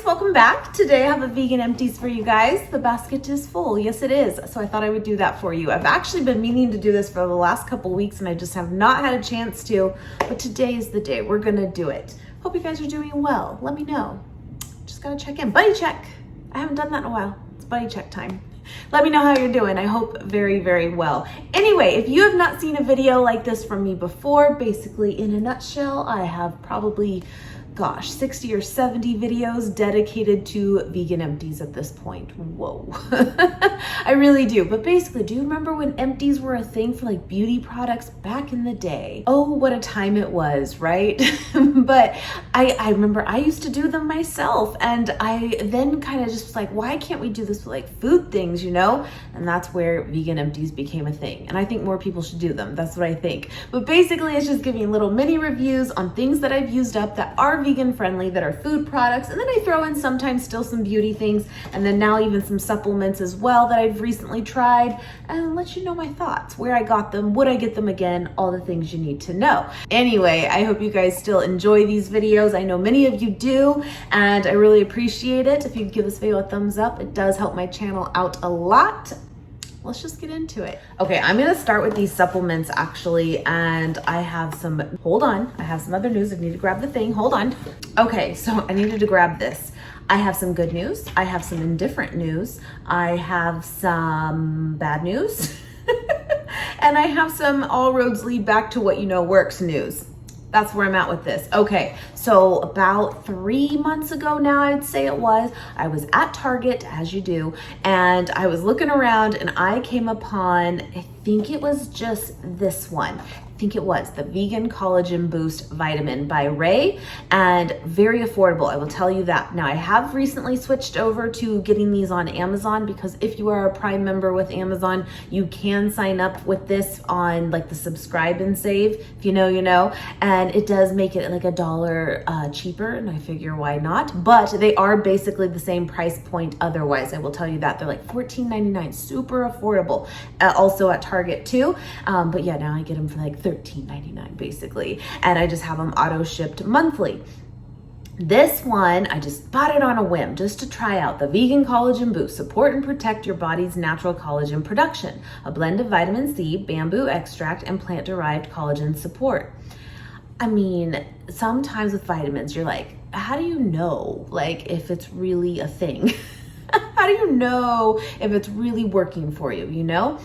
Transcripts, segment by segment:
guys, welcome back. Today I have a vegan empties for you guys. The basket is full. Yes, it is. So I thought I would do that for you. I've actually been meaning to do this for the last couple weeks and I just have not had a chance to, but today is the day. We're gonna do it. Hope you guys are doing well. Let me know. Just gotta check in. Buddy check. I haven't done that in a while. It's buddy check time. Let me know how you're doing. I hope very, very well. Anyway, if you have not seen a video like this from me before, basically in a nutshell, I have probably 60 or 70 videos dedicated to vegan empties at this point. Whoa. I really do. But basically, do you remember when empties were a thing for like beauty products back in the day? Oh, what a time it was, right? But I remember I used to do them myself, and I then kind of just was like, why can't we do this with like food things, you know? And that's where vegan empties became a thing. And I think more people should do them. That's what I think. But basically, it's just giving little mini reviews on things that I've used up that are vegan friendly, that are food products, and then I throw in sometimes still some beauty things, and then now even some supplements as well that I've recently tried, and let you know my thoughts, where I got them, would I get them again, all the things you need to know. Anyway, I hope you guys still enjoy these videos. I know many of you do, and I really appreciate it. If you give this video a thumbs up, it does help my channel out a lot. Let's just get into it. Okay, I'm gonna start with these supplements actually, and I have some, hold on, I have some other news. I need to grab the thing, hold on. Okay, so I needed to grab this. I have some good news. I have some indifferent news. I have some bad news. And I have some all roads lead back to what you know works news. That's where I'm at with this. Okay, so about 3 months ago now, I'd say it was, I was at Target, as you do, and I was looking around and I came upon, I think it was just this one. I think it was the Vegan Collagen Boost Vitamin by Ray, and very affordable, I will tell you that. Now I have recently switched over to getting these on Amazon, because if you are a Prime member with Amazon, you can sign up with this on like the subscribe and save. If you know, you know, and it does make it like $1 cheaper, and I figure why not? But they are basically the same price point otherwise. I will tell you that. They're like $14.99, super affordable. Also at Target too. But yeah, now I get them for like $13.99 basically, and I just have them auto shipped monthly. This one, I just bought it on a whim just to try out the Vegan Collagen Boost. Support and protect your body's natural collagen production. A blend of vitamin C, bamboo extract, and plant-derived collagen support. I mean, sometimes with vitamins, you're like, how do you know like if it's really a thing? How do you know if it's really working for you, you know?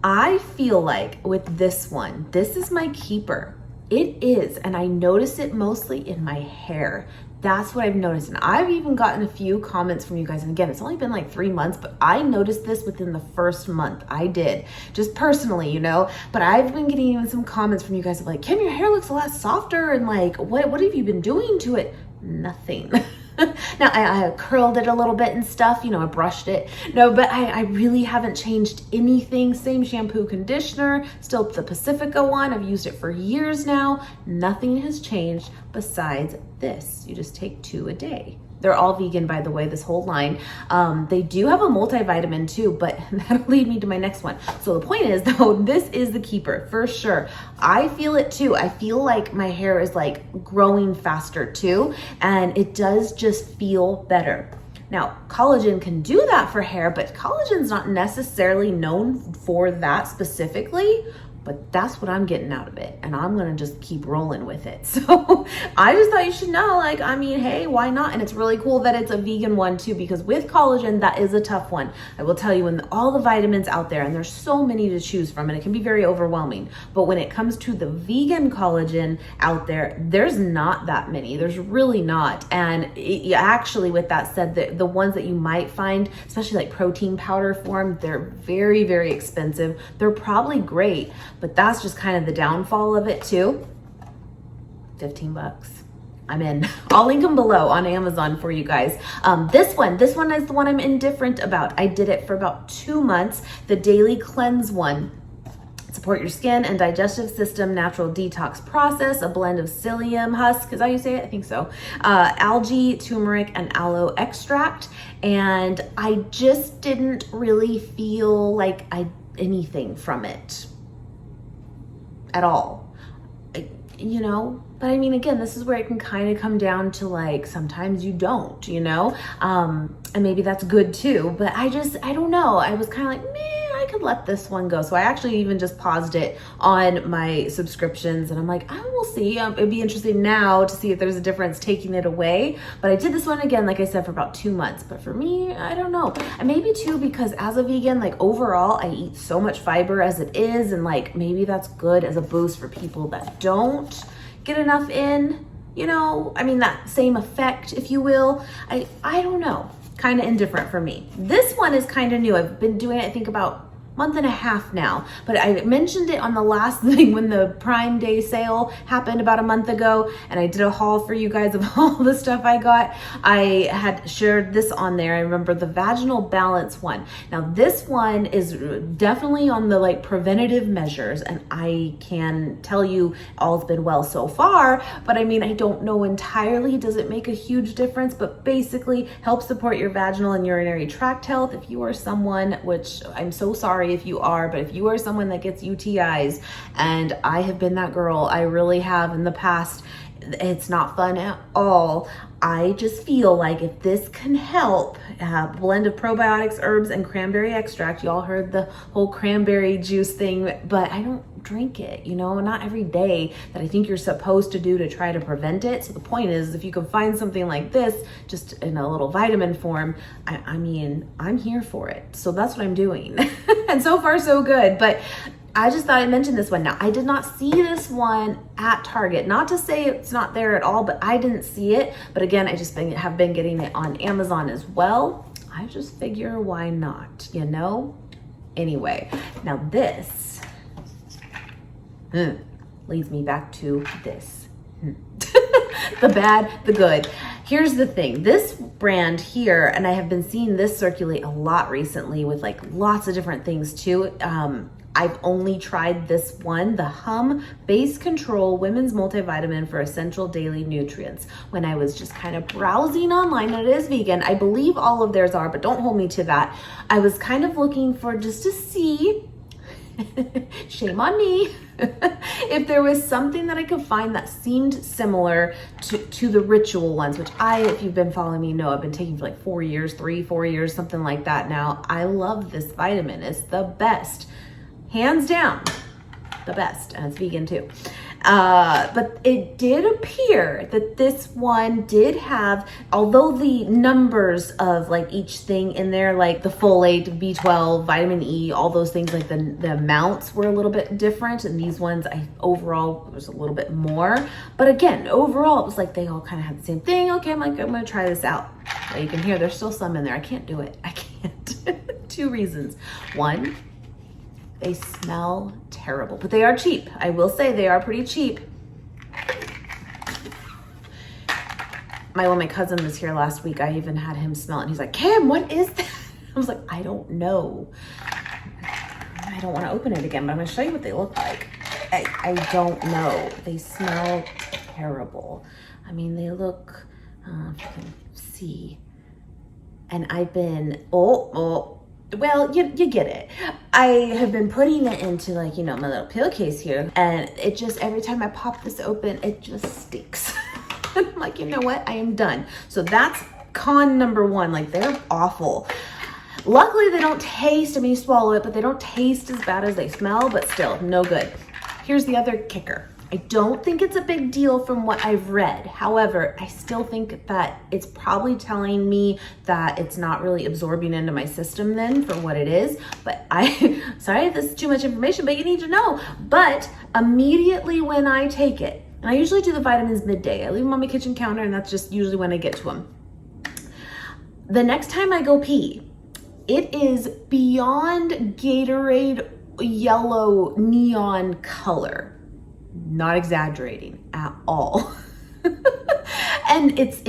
I feel like with this one, this is my keeper. It is, and I notice it mostly in my hair. That's what I've noticed. And I've even gotten a few comments from you guys. And again, it's only been like 3 months, but I noticed this within the first month. I did, just personally, you know, but I've been getting even some comments from you guys of like, Kim, your hair looks a lot softer. And like, what have you been doing to it? Nothing. Now I curled it a little bit and stuff, you know, I brushed it. No, but I really haven't changed anything. Same shampoo, conditioner, still the Pacifica one. I've used it for years now. Nothing has changed besides this. You just take 2 a day. They're all vegan, by the way, this whole line. They do have a multivitamin too, but that'll lead me to my next one. So the point is though, this is the keeper for sure. I feel it too. I feel like my hair is like growing faster too, and it does just feel better. Now, collagen can do that for hair, but collagen's not necessarily known for that specifically. But that's what I'm getting out of it, and I'm gonna just keep rolling with it. So I just thought you should know, like, I mean, hey, why not? And it's really cool that it's a vegan one too, because with collagen, that is a tough one. I will tell you, when all the vitamins out there, and there's so many to choose from, and it can be very overwhelming. But when it comes to the vegan collagen out there, there's not that many. There's really not. And actually, with that said, the ones that you might find, especially like protein powder form, they're very, very expensive. They're probably great, but that's just kind of the downfall of it too. 15 bucks. I'm in. I'll link them below on Amazon for you guys. This one is the one I'm indifferent about. I did it for about 2 months. The Daily Cleanse one. Support your skin and digestive system natural detox process, a blend of psyllium husk, is that how you say it? I think so. Algae, turmeric, and aloe extract. And I just didn't really feel like anything from it at all. You know, But I mean, again, this is where it can kind of come down to like, sometimes you don't, you know? And maybe that's good too, but I don't know. I was kind of like, man, I could let this one go. So I actually even just paused it on my subscriptions, and I'm like, I will see. It'd be interesting now to see if there's a difference taking it away. But I did this one again, like I said, for about 2 months. But for me, I don't know. And maybe too, because as a vegan, like overall, I eat so much fiber as it is. And like, maybe that's good as a boost for people that don't get enough in, you know, I mean, that same effect, if you will. I don't know, kind of indifferent for me. This one is kind of new. I've been doing it, I think, about month and a half now, but I mentioned it on the last thing when the Prime Day sale happened about a month ago, and I did a haul for you guys of all the stuff I got. I had shared this on there. I remember the vaginal balance one. Now this one is definitely on the like preventative measures, and I can tell you all's been well so far, but I mean, I don't know entirely. Does it make a huge difference? But basically helps support your vaginal and urinary tract health. If you are someone, which I'm so sorry if you are, but if you are someone that gets UTIs, and I have been that girl, I really have in the past, it's not fun at all. I just feel like if this can help, blend of probiotics, herbs, and cranberry extract. Y'all heard the whole cranberry juice thing, but I don't drink it, you know, not every day that I think you're supposed to do to try to prevent it. So the point is, if you can find something like this, just in a little vitamin form, I mean, I'm here for it. So that's what I'm doing. And so far so good. But I just thought I'd mention this one. Now, I did not see this one at Target. Not to say it's not there at all, but I didn't see it. But again, I just have been getting it on Amazon as well. I just figure, why not, you know? Anyway, now this leads me back to this. The bad, the good. Here's the thing, this brand here, and I have been seeing this circulate a lot recently with like lots of different things too. I've only tried this one, the Hum Base Control Women's Multivitamin for Essential Daily Nutrients. When I was just kind of browsing online, and it is vegan, I believe all of theirs are, but don't hold me to that. I was kind of looking for just to see, shame on me, if there was something that I could find that seemed similar to the Ritual ones, which if you've been following me, know I've been taking for like 4 years, 4 years, something like that now. I love this vitamin. It's the best. Hands down, the best, and it's vegan too. But it did appear that this one did have, although the numbers of like each thing in there, like the folate, B12, vitamin E, all those things, like the amounts were a little bit different, and these ones overall was a little bit more. But again, overall it was like they all kind of had the same thing. Okay, I'm gonna try this out. Well, you can hear there's still some in there. I can't do it. I can't. 2 reasons. 1, they smell terrible, but they are cheap. I will say they are pretty cheap. When my cousin was here last week, I even had him smell it, and he's like, Kim, what is that? I was like, I don't know. I don't want to open it again, but I'm going to show you what they look like. I don't know. They smell terrible. I mean, they look, if you can see. And I've been, well, you get it. I have been putting it into like, you know, my little pill case here, and it just, every time I pop this open, it just stinks. I'm like, you know what? I am done. So that's con number 1. Like, they're awful. Luckily, they don't taste, I mean, you swallow it, but they don't taste as bad as they smell, but still, no good. Here's the other kicker. I don't think it's a big deal from what I've read. However, I still think that it's probably telling me that it's not really absorbing into my system then for what it is. But sorry if this is too much information, but you need to know. But immediately when I take it, and I usually do the vitamins midday, I leave them on my kitchen counter, and that's just usually when I get to them. The next time I go pee, it is beyond Gatorade yellow neon color. Not exaggerating at all. And it's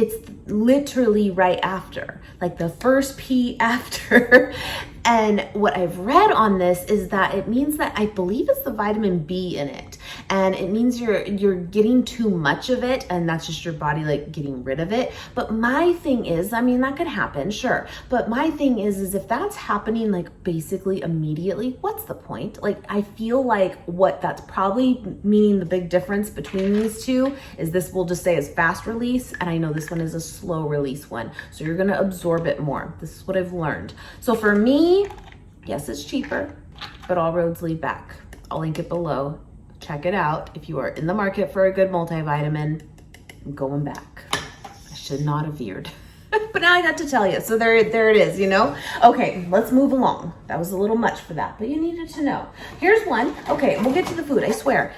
literally right after, like the first pee after. And what I've read on this is that it means that I believe it's the vitamin B in it. and it means you're getting too much of it, and that's just your body like getting rid of it. But my thing is, I mean, that could happen, sure, but my thing is if that's happening like basically immediately, what's the point? Like, I feel like what that's probably meaning, the big difference between these two is this will just say is fast release, and I know this one is a slow release one, so you're gonna absorb it more. This is what I've learned. So for me, yes, it's cheaper, but all roads lead back. I'll link it below. Check it out. If you are in the market for a good multivitamin, I'm going back. I should not have veered. But now I got to tell you. So there it is, you know? Okay, let's move along. That was a little much for that, but you needed to know. Here's one. Okay, we'll get to the food, I swear.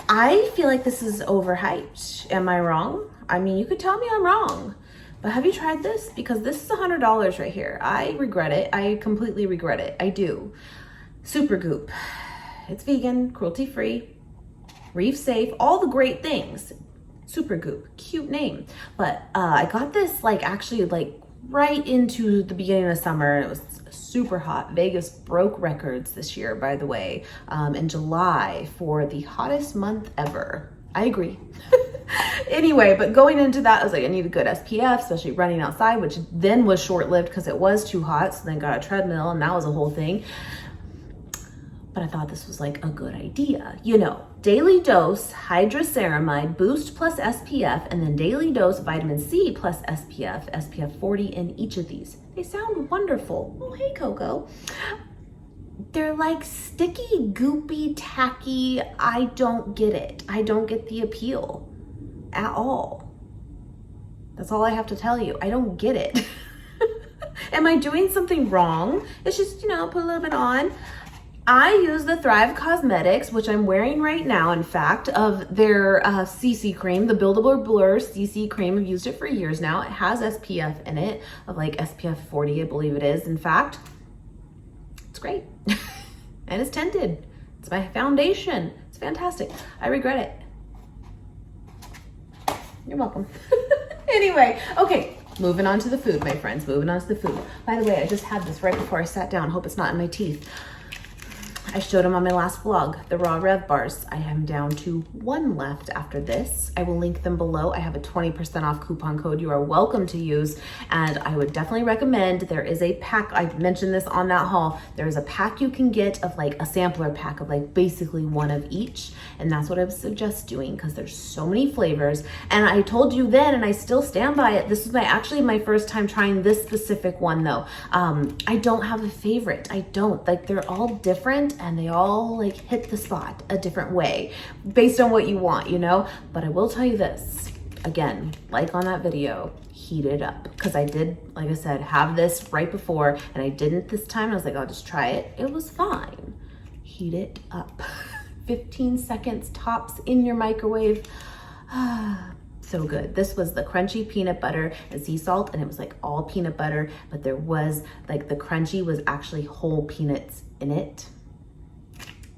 I feel like this is overhyped. Am I wrong? I mean, you could tell me I'm wrong. But have you tried this? Because this is $100 right here. I regret it. I completely regret it. I do. Super Goop. It's vegan, cruelty-free, reef safe, all the great things. Super Goop, cute name. But I got this like actually like right into the beginning of summer. It was super hot. Vegas broke records this year, by the way, in July for the hottest month ever. I agree. Anyway, but going into that, I was like, I need a good SPF, especially running outside, which then was short-lived because it was too hot. So then got a treadmill, and that was a whole thing. But I thought this was like a good idea. You know, daily dose hydroceramide boost plus SPF, and then daily dose vitamin C plus SPF, SPF 40 in each of these. They sound wonderful. Oh, hey, Coco. They're like sticky, goopy, tacky. I don't get it. I don't get the appeal at all. That's all I have to tell you. I don't get it. Am I doing something wrong? It's just, you know, put a little bit on. I use the Thrive Cosmetics, which I'm wearing right now, in fact, of their CC cream, the Buildable Blur CC cream. I've used it for years now. It has SPF in it, of like SPF 40, I believe it is. In fact, it's great. And it's tinted. It's my foundation. It's fantastic. I regret it. You're welcome. Anyway, okay, moving on to the food, my friends, moving on to the food. By the way, I just had this right before I sat down. Hope it's not in my teeth. I showed them on my last vlog, the raw Rev bars. I am down to one left after this. I will link them below. I have a 20% off coupon code you are welcome to use. And I would definitely recommend, there is a pack, I mentioned this on that haul, there's a pack you can get of like a sampler pack of like basically one of each. And that's what I would suggest doing because there's so many flavors. And I told you then, and I still stand by it, this is actually my first time trying this specific one though. I don't have a favorite. I don't. Like, they're all different and they all like hit the spot a different way based on what you want, you know? But I will tell you this, again, like on that video, heat it up. Because I did, like I said, have this right before and I didn't this time. I was like, I'll just try it. It was fine. Heat it up. 15 seconds tops in your microwave. So good. This was the crunchy peanut butter and sea salt, and it was like all peanut butter, but there was like the crunchy was actually whole peanuts in it.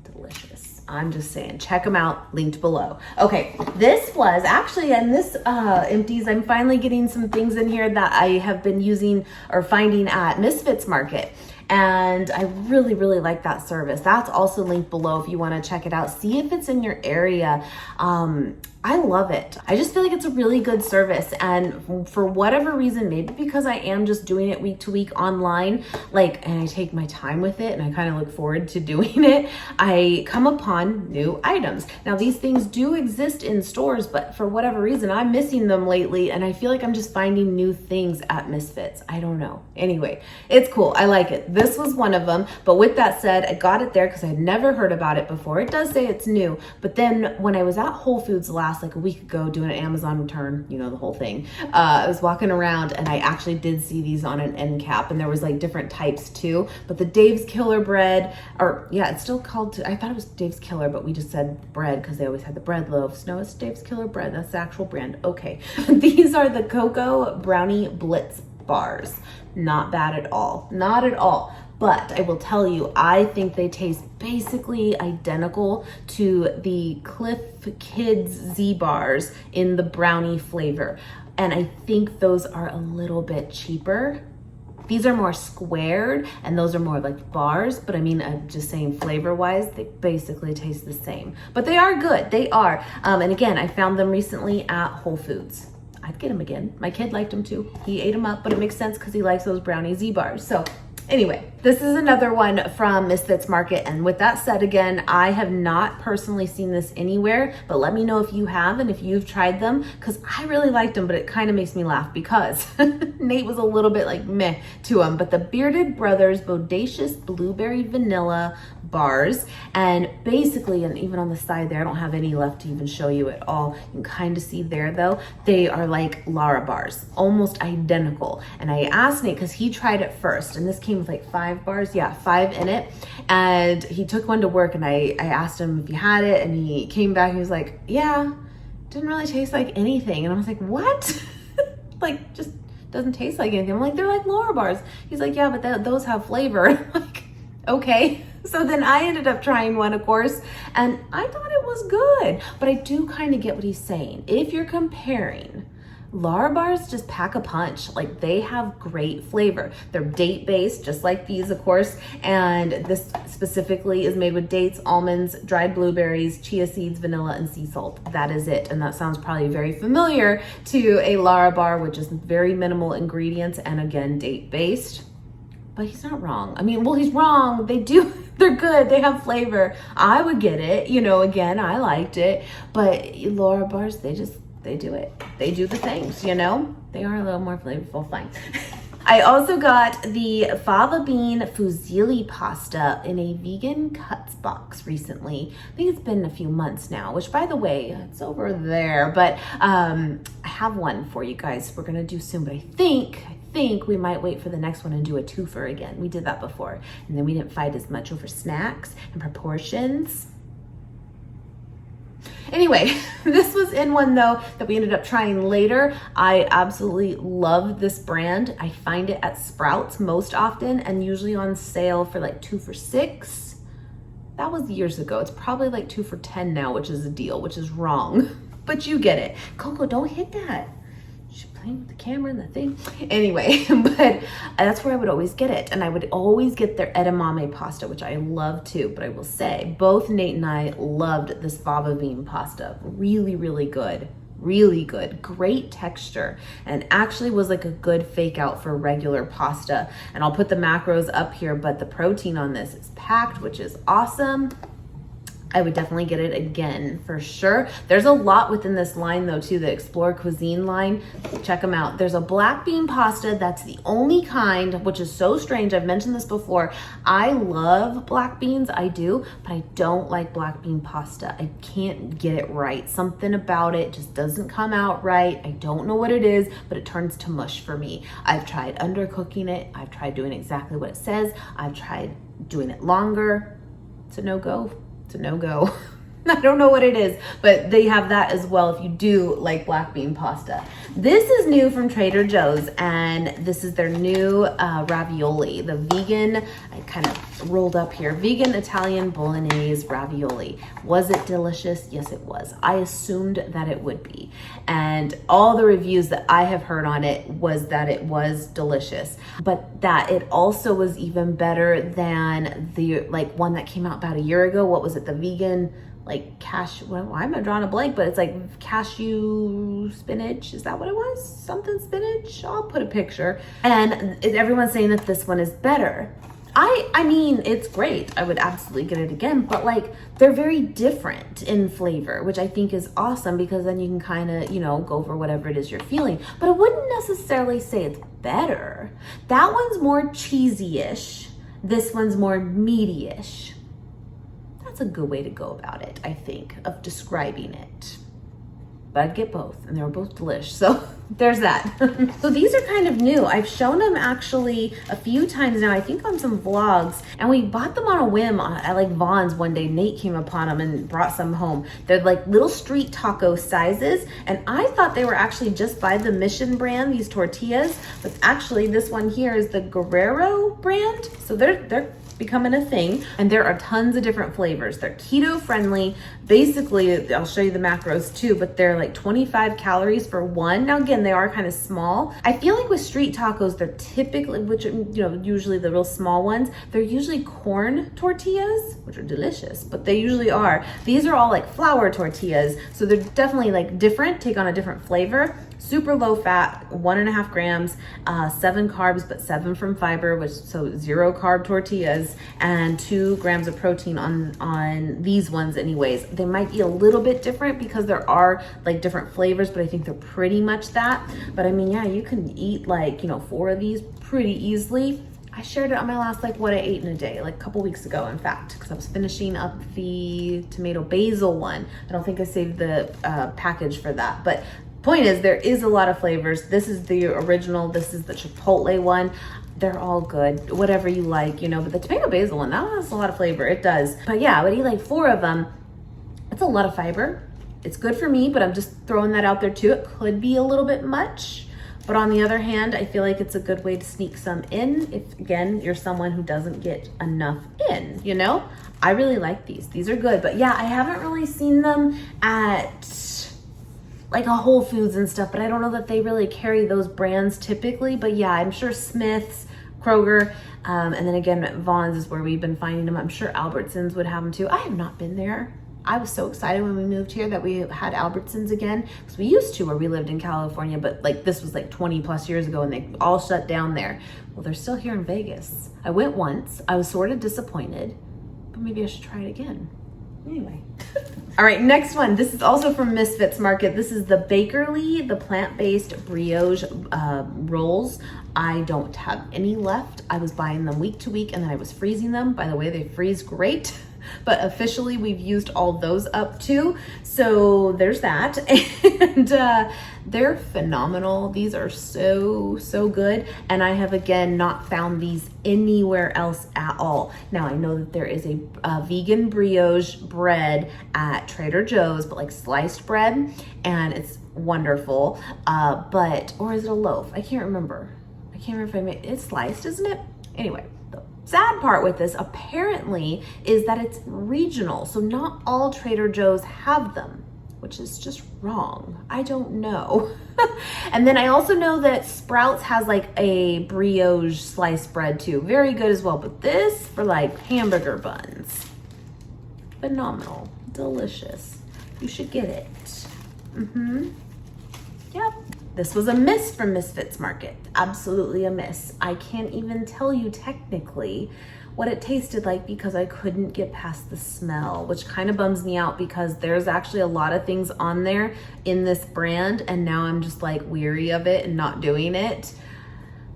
Delicious. I'm just saying, check them out, linked below. Okay, this was actually, and this Empties, I'm finally getting some things in here that I have been using or finding at Misfits Market. And I really, really like that service. That's also linked below if you want to check it out. See if it's in your area. I love it. I just feel like it's a really good service. And for whatever reason, maybe because I am just doing it week to week online, like, and I take my time with it and I kind of look forward to doing it, I come upon new items. Now, these things do exist in stores, but for whatever reason, I'm missing them lately. And I feel like I'm just finding new things at Misfits. I don't know. Anyway, it's cool. I like it. This was one of them. But with that said, I got it there because I had never heard about it before. It does say it's new. But then when I was at Whole Foods like a week ago doing an Amazon return, you know, the whole thing, I was walking around and I actually did see these on an end cap, and there was like different types too. But the Dave's Killer bread, or yeah, it's still called, I thought it was Dave's Killer, but we just said bread because they always had the bread loaves. No, it's Dave's Killer bread. That's the actual brand. Okay. These are the Cocoa Brownie Blitz bars. Not bad at all. Not at all. But I will tell you, I think they taste basically identical to the Cliff Kids Z bars in the brownie flavor. And I think those are a little bit cheaper These are more squared and those are more like bars, but I mean, I'm just saying flavor wise, they basically taste the same, but they are good. They are. And again, I found them recently at Whole Foods. I'd get them again. My kid liked them too. He ate them up, but it makes sense because he likes those brownie Z bars. So anyway, this is another one from Misfits Market. And with that said, again, I have not personally seen this anywhere, but let me know if you have and if you've tried them, because I really liked them, but it kind of makes me laugh because Nate was a little bit like meh to them. But the Bearded Brothers Bodacious Blueberry Vanilla bars, and basically, and even on the side there, I don't have any left to even show you at all. You can kind of see there though, they are like Lara bars, almost identical. And I asked Nate because he tried it first, and this came with like 5 bars, yeah, 5 in it. And he took one to work, and I asked him if he had it, and he came back and he was like, yeah, didn't really taste like anything. And I was like, what? Like, just doesn't taste like anything. I'm like, they're like Lara bars. He's like, yeah, but those have flavor. I'm like, okay. So then I ended up trying one, of course, and I thought it was good, but I do kind of get what he's saying. If you're comparing, Lara bars just pack a punch. Like, they have great flavor. They're date based, just like these, of course. And this specifically is made with dates, almonds, dried blueberries, chia seeds, vanilla, and sea salt. That is it. And that sounds probably very familiar to a Lara bar, which is very minimal ingredients and again, date based. But he's not wrong. I mean, well, he's wrong. They're good. They have flavor. I would get it. You know, again, I liked it. But Lara bars, they do it. They do the things, you know? They are a little more flavorful. Fine. I also got the fava bean fusilli pasta in a vegan cuts box recently. I think it's been a few months now, which, by the way, it's over there. But I have one for you guys we're going to do soon. But I think we might wait for the next one and do a twofer again. We did that before, and then we didn't fight as much over snacks and proportions. Anyway, this was in one though that we ended up trying later. I absolutely love this brand. I find it at Sprouts most often and usually on sale for like 2 for $6. That was years ago. It's probably like 2 for $10 now, which is a deal, which is wrong, but you get it. Coco, don't hit that. She's playing with the camera and the thing. Anyway, but that's where I would always get it. And I would always get their edamame pasta, which I love too. But I will say, both Nate and I loved this fava bean pasta. Really, really good. Really good. Great texture. And actually was like a good fake out for regular pasta. And I'll put the macros up here, but the protein on this is packed, which is awesome. I would definitely get it again for sure. There's a lot within this line though too, the Explore Cuisine line. Check them out. There's a black bean pasta. That's the only kind, which is so strange. I've mentioned this before. I love black beans, I do, but I don't like black bean pasta. I can't get it right. Something about it just doesn't come out right. I don't know what it is, but it turns to mush for me. I've tried undercooking it. I've tried doing exactly what it says. I've tried doing it longer. It's a no-go. It's a no-go. I don't know what it is, but they have that as well if you do like black bean pasta. This is new from Trader Joe's, and this is their new ravioli, the vegan, I kind of rolled up here, vegan Italian bolognese ravioli. Was it delicious? Yes, it was. I assumed that it would be. And all the reviews that I have heard on it was that it was delicious, but that it also was even better than the like one that came out about a year ago. What was it? The vegan like cashew, why am I drawing a blank? But it's like cashew spinach. Is that what it was? Something spinach? I'll put a picture. And everyone's saying that this one is better. I mean, it's great. I would absolutely get it again, but like they're very different in flavor, which I think is awesome because then you can kind of, you know, go for whatever it is you're feeling. But I wouldn't necessarily say it's better. That one's more cheesy-ish. This one's more meaty-ish. That's a good way to go about it, I think, of describing it. But I'd get both, and they were both delish. So there's that. So these are kind of new. I've shown them actually a few times now, I think on some vlogs, and we bought them on a whim at like Vaughn's one day. Nate came upon them and brought some home. They're like little street taco sizes, and I thought they were actually just by the Mission brand, these tortillas, but actually this one here is the Guerrero brand. So they're becoming a thing, and there are tons of different flavors. They're keto friendly. Basically, I'll show you the macros too, but they're like 25 calories for one. Now again, and they are kind of small. I feel like with street tacos, they're typically, which, usually the real small ones, they're usually corn tortillas, which are delicious, but they usually are. These are all like flour tortillas, so they're definitely like different, take on a different flavor. Super low fat, 1.5 grams, 7 carbs, but 7 from fiber, so 0 carb tortillas, and 2 grams of protein on these ones anyways. They might be a little bit different because there are like different flavors, but I think they're pretty much that. But I mean, yeah, you can eat like, 4 of these pretty easily. I shared it on my last, what I ate in a day, like a couple weeks ago, in fact, because I was finishing up the tomato basil one. I don't think I saved the package for that, but point is, there is a lot of flavors. This is the original. This is the chipotle one. They're all good, whatever you like, but the tomato basil one, that has a lot of flavor. It does. But yeah, I would eat like 4 of them. It's a lot of fiber. It's good for me, but I'm just throwing that out there too. It could be a little bit much. But on the other hand, I feel like it's a good way to sneak some in if, again, you're someone who doesn't get enough in, I really like these. These are good. But yeah, I haven't really seen them at like a Whole Foods and stuff, but I don't know that they really carry those brands typically. But yeah, I'm sure Smith's, Kroger, and then again, Vaughn's is where we've been finding them. I'm sure Albertsons would have them too. I have not been there. I was so excited when we moved here that we had Albertsons again, because we used to where we lived in California, but this was like 20 plus years ago and they all shut down there. Well, they're still here in Vegas. I went once. I was sort of disappointed, but maybe I should try it again. Anyway. All right, next one. This is also from Misfits Market. This is the Bakerly, the plant-based brioche rolls. I don't have any left. I was buying them week to week and then I was freezing them. By the way, they freeze great. But officially we've used all those up too. So there's that. And they're phenomenal. These are so good. And I have, again, not found these anywhere else at all. Now I know that there is a vegan brioche bread at Trader Joe's, but like sliced bread, and it's wonderful. Or is it a loaf? I can't remember. I can't remember if I made it's sliced, isn't it? Anyway. Sad part with this apparently is that it's regional, so not all Trader Joe's have them, which is just wrong. I don't know. And then I also know that Sprouts has like a brioche sliced bread too, very good as well, but this for like hamburger buns, phenomenal, delicious. You should get it. Yep. This was a miss from Misfits Market. Absolutely a miss. I can't even tell you technically what it tasted like because I couldn't get past the smell, which kind of bums me out because there's actually a lot of things on there in this brand, and now I'm just like weary of it and not doing it.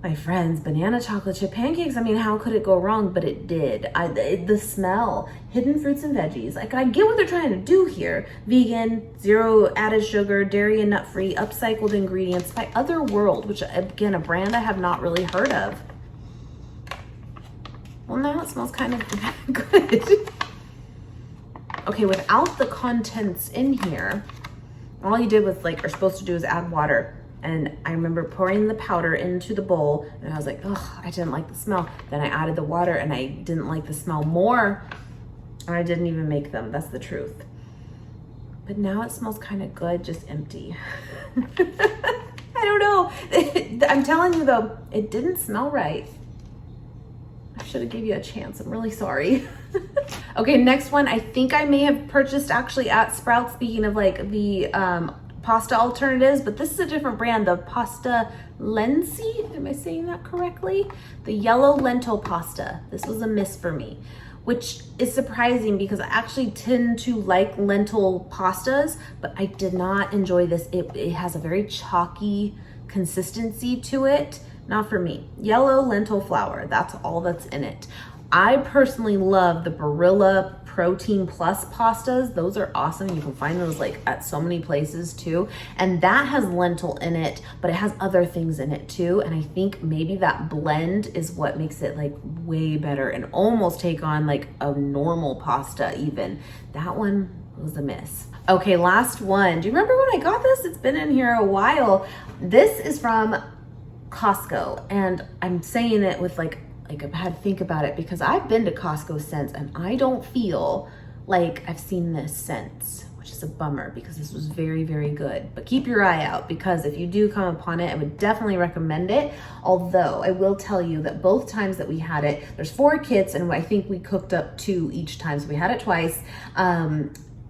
My friends, banana chocolate chip pancakes, I mean, how could it go wrong? But it did. The smell, hidden fruits and veggies. Like, I get what they're trying to do here. Vegan, 0 added sugar, dairy and nut-free, upcycled ingredients by Otherworld, which, again, a brand I have not really heard of. Well, now it smells kind of good. Okay, without the contents in here, all you did was, are supposed to do is add water. And I remember pouring the powder into the bowl and I was like, oh, I didn't like the smell. Then I added the water and I didn't like the smell more. And I didn't even make them, that's the truth. But now it smells kind of good, just empty. I don't know. I'm telling you though, it didn't smell right. I should have gave you a chance, I'm really sorry. Okay, next one, I think I may have purchased actually at Sprouts, speaking of the pasta alternatives, but this is a different brand, the pasta lenzi. Am I saying that correctly? The yellow lentil pasta. This was a miss for me, which is surprising because I actually tend to like lentil pastas, but I did not enjoy this. It has a very chalky consistency to it. Not for me. Yellow lentil flour, that's all that's in it. I personally love the Barilla Protein Plus pastas. Those are awesome. You can find those at so many places too. And that has lentil in it, but it has other things in it too. And I think maybe that blend is what makes it way better and almost take on a normal pasta even. That one was a miss. Okay, last one. Do you remember when I got this? It's been in here a while. This is from Costco, and I'm saying it with I've had to think about it because I've been to Costco since, and I don't feel like I've seen this since, which which is a bummer because this was very, very good. But keep your eye out, because if you do come upon it, I would definitely recommend it. Although I will tell you that both times that we had it, there's 4 kits and I think we cooked up 2 each time. So we had it twice.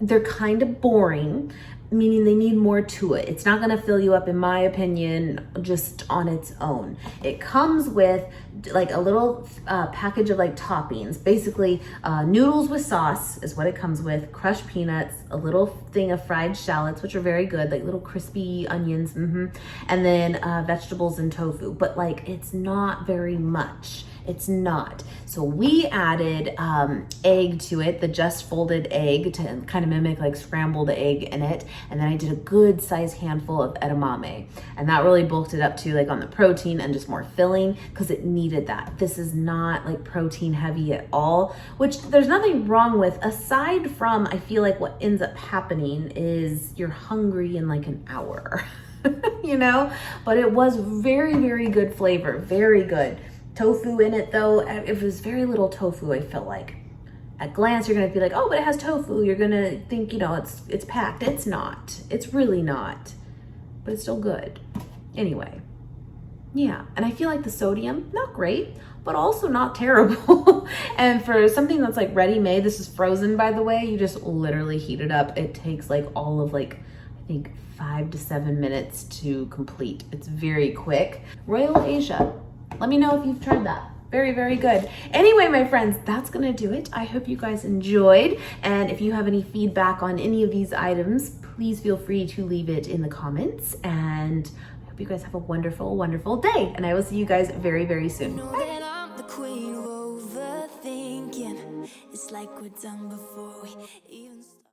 They're kind of boring, meaning they need more to it. It's not gonna fill you up, in my opinion, just on its own. It comes with like a little package of like toppings, basically noodles with sauce is what it comes with, crushed peanuts, a little thing of fried shallots, which are very good, like little crispy onions, and then vegetables and tofu, but like it's not very much. It's not. So we added egg to it, the just folded egg, to kind of mimic like scrambled egg in it. And then I did a good size handful of edamame. And that really bulked it up to like on the protein and just more filling, because it needed that. This is not like protein heavy at all, which there's nothing wrong with, aside from I feel like what ends up happening is you're hungry in like an hour, you know? But it was very, very good flavor, very good. Tofu in it though, it was very little tofu, I felt like. At glance, you're gonna be like, oh, but it has tofu. You're gonna think, you know, it's packed. It's not. It's really not. But it's still good. Anyway, yeah. And I feel like the sodium, not great, but also not terrible. And for something that's like ready-made, this is frozen, by the way, you just literally heat it up. It takes like all of like, I think 5 to 7 minutes to complete. It's very quick. Royal Asia. Let me know if you've tried that. Very, very good. Anyway, my friends, that's gonna do it. I hope you guys enjoyed. And if you have any feedback on any of these items, please feel free to leave it in the comments. And I hope you guys have a wonderful, wonderful day. And I will see you guys very, very soon. Bye. It's like we're done before we even start.